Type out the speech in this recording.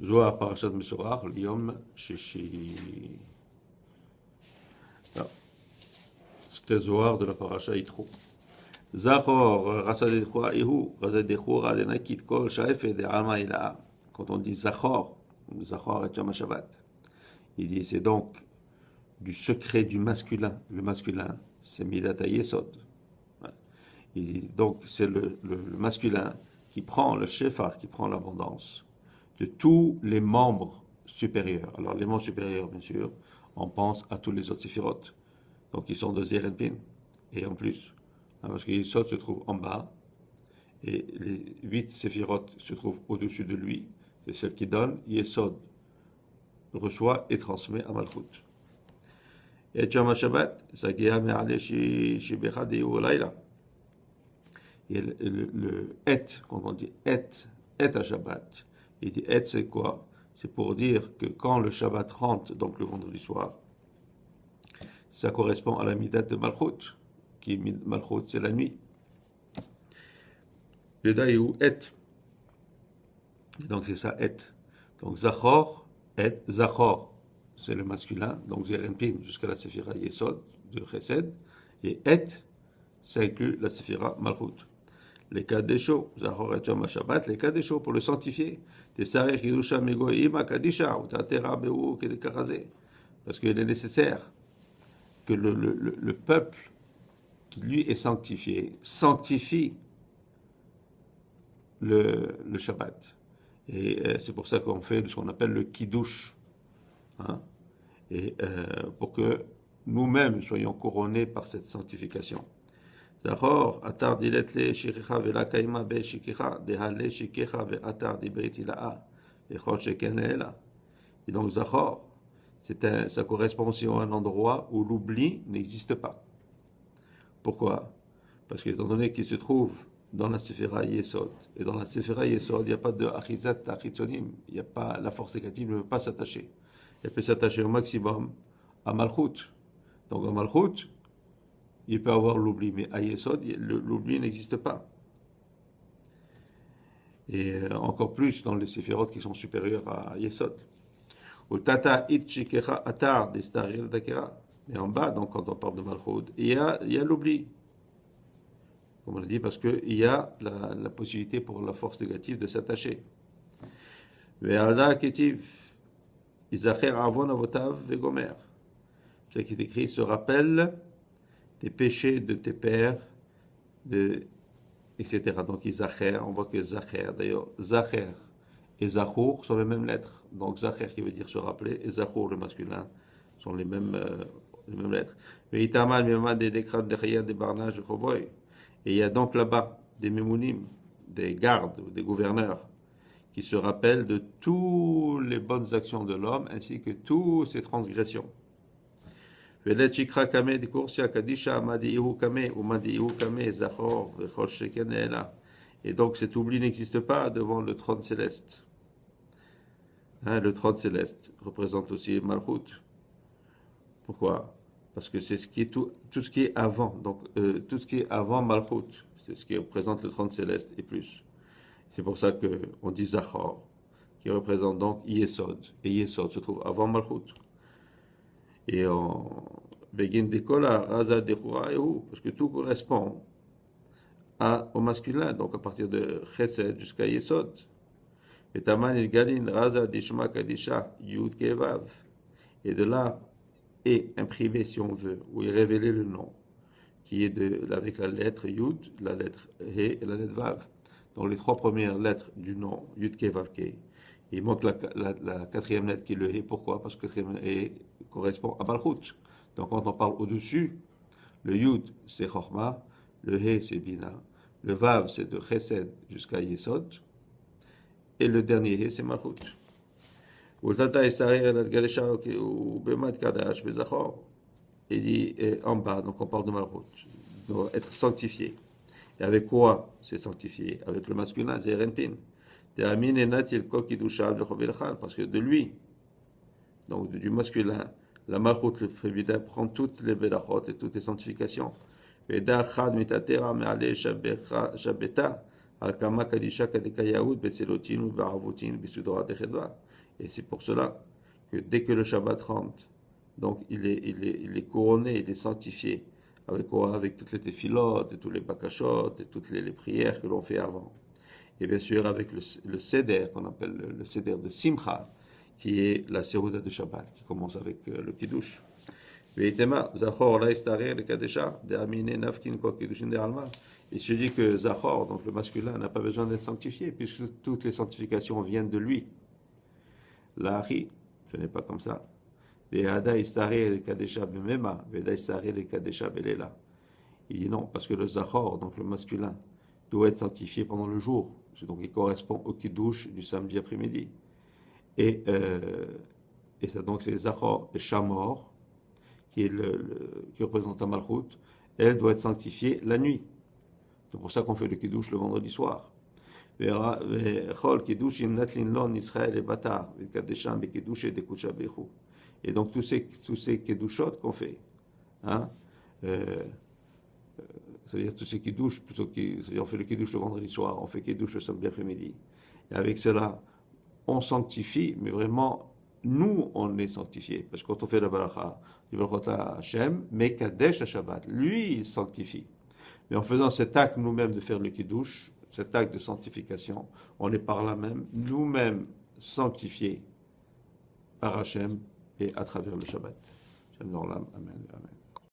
Zohar Parashat Mesorach, Yom Shishi. Ah, c'était Zohar de la Parasha Yitro. Zachor, Rasadechua Ihu, Rasadechua Adenakit Kol Shaefe de Alma Ilaha. Quand on dit Zachor, Zachor est Yom Shabbat. Il dit c'est donc du secret du masculin. Le masculin, c'est Midat Yesod. Il dit donc c'est le masculin qui prend le Shefar, qui prend l'abondance de tous les membres supérieurs. Alors les membres supérieurs, bien sûr, on pense à tous les autres séphirotes. Donc ils sont de Zerenpin. Et en plus, parce que Yesod se trouve en bas, et les 8 séphirotes se trouvent au-dessus de lui. C'est celle qui donne. Yesod reçoit et transmet à Malchut. Et Yom HaShabbat, ça Geha Me'ale Shibecha Dehu Laila. Et le et, quand on dit et à Shabbat, il dit et c'est quoi? C'est pour dire que quand le Shabbat rentre, donc le vendredi soir, ça correspond à la midat de Malchut, qui Malchut c'est la nuit. Yedaïou et. Et donc c'est ça et. Donc Zachor, et, Zachor, c'est le masculin, donc Zerenpin jusqu'à la Séphira Yesod de Chesed, et et, ça inclut la Séphira Malchut. Les cas des chauds, Zachor et Yom Shabbat, les cas des chauds pour le sanctifier. Parce qu'il est nécessaire que le peuple qui lui est sanctifié sanctifie le Shabbat. Et c'est pour ça qu'on fait ce qu'on appelle le kiddush. Hein? Et pour que nous-mêmes soyons couronnés par cette sanctification. Zachor, atar dilet le shikicha vela kaima be shikicha, dehale shikicha ve atar dibrit ilaha, vechol sheken leela. Et donc Zachor, ça correspond aussi à un endroit où l'oubli n'existe pas. Pourquoi? Parce qu'étant donné qu'il se trouve dans la Séphira Yesod, et dans la Séphira Yesod, il n'y a pas de achizat achitzonim, il n'y a pas, la force négative ne peut pas s'attacher. Elle peut s'attacher au maximum à Malchut. Donc à Malchut, il peut avoir l'oubli, mais à Yesod, l'oubli n'existe pas. Et encore plus dans les séphirotes qui sont supérieurs à Yesod. Ou tata itchikecha atar destarir dakera. Mais en bas, donc quand on parle de Malchut, il y a l'oubli. Comme on l'a dit, parce qu'il y a la possibilité pour la force négative de s'attacher. Ve'alda ketiv izacher avon avotav vegomer. C'est qui est écrit, se rappelle des péchés de tes pères, etc. Donc, Zacher, on voit que Zacher, d'ailleurs, Zacher et Zachour sont les mêmes lettres. Donc, Zacher qui veut dire se rappeler, et Zachour, le masculin, sont les mêmes lettres. Mais Itamal, Mimad, des décrets de des barnages de Choboy. Et il y a donc là-bas des mémounim, des gardes, des gouverneurs, qui se rappellent de toutes les bonnes actions de l'homme, ainsi que toutes ses transgressions. Et donc cet oubli n'existe pas devant le trône céleste. Hein, le trône céleste représente aussi Malchut. Pourquoi? Parce que c'est tout ce qui est avant. Donc tout ce qui est avant Malchut, c'est ce qui représente le trône céleste et plus. C'est pour ça qu'on dit Zachor, qui représente donc Yesod. Et Yesod se trouve avant Malchut. Et en Begin Dekola, Raza Dechura Ehu, parce que tout correspond au masculin, donc à partir de Chesed jusqu'à Yesod. Et Taman il Galin, Raza Dishma Kadisha, Yud Kevav. Et de là est imprimé, si on veut, ou est révélé le nom, qui est avec la lettre Yud, la lettre He et la lettre Vav. Donc les 3 premières lettres du nom, Yud Kevav Ke. Il manque la 4e lettre qui est le He. Pourquoi? Parce que le 4e He correspond à Malchut. Donc quand on parle au-dessus, le Yud c'est Chochma, le He c'est Bina, le Vav c'est de Chesed jusqu'à Yesod, et le dernier He c'est Malchut. Il dit en bas, donc on parle de Malchut, doit être sanctifié. Et avec quoi c'est sanctifié? Avec le masculin, c'est Renpin. Parce que de lui, donc du masculin, la Malchut, le féminin, prend toutes les belachot et toutes les sanctifications. Et Al-Kama Kadisha Kadeka Yaoud Betselotin ou Baravotin Bisudra Dechedva. Et c'est pour cela que dès que le Shabbat rentre, donc il est couronné, il est sanctifié. Avec quoi? Avec toutes les téphilotes, et tous les bakashot, et toutes les prières que l'on fait avant. Et bien sûr avec le seder, qu'on appelle le seder de Simcha, qui est la Serouda de Shabbat, qui commence avec le Kiddush. Il se dit que Zachor, donc le masculin, n'a pas besoin d'être sanctifié, puisque toutes les sanctifications viennent de lui. L'Ahi, ce n'est pas comme ça. Il dit non, parce que le Zachor, donc le masculin, doit être sanctifié pendant le jour. Donc il correspond au Kiddush du samedi après-midi. Et ça, donc c'est Zachor et Shamor, qui représente la Malchut, elle doit être sanctifiée la nuit. C'est pour ça qu'on fait le Kiddush le vendredi soir. Et donc tous ces Kiddushot qu'on fait, hein, c'est-à-dire tous ces Kiddush, c'est-à-dire on fait le Kiddush le vendredi soir, on fait Kiddush le samedi après-midi. Et avec cela, on sanctifie, mais vraiment, nous, on est sanctifié. Parce que quand on fait la baracha, du Baruch Hashem, mais Kadesh à Shabbat, lui, il sanctifie. Mais en faisant cet acte nous-mêmes de faire le Kiddush, cet acte de sanctification, on est par là même, nous-mêmes, sanctifiés par Hashem et à travers le Shabbat. Amen. Amen.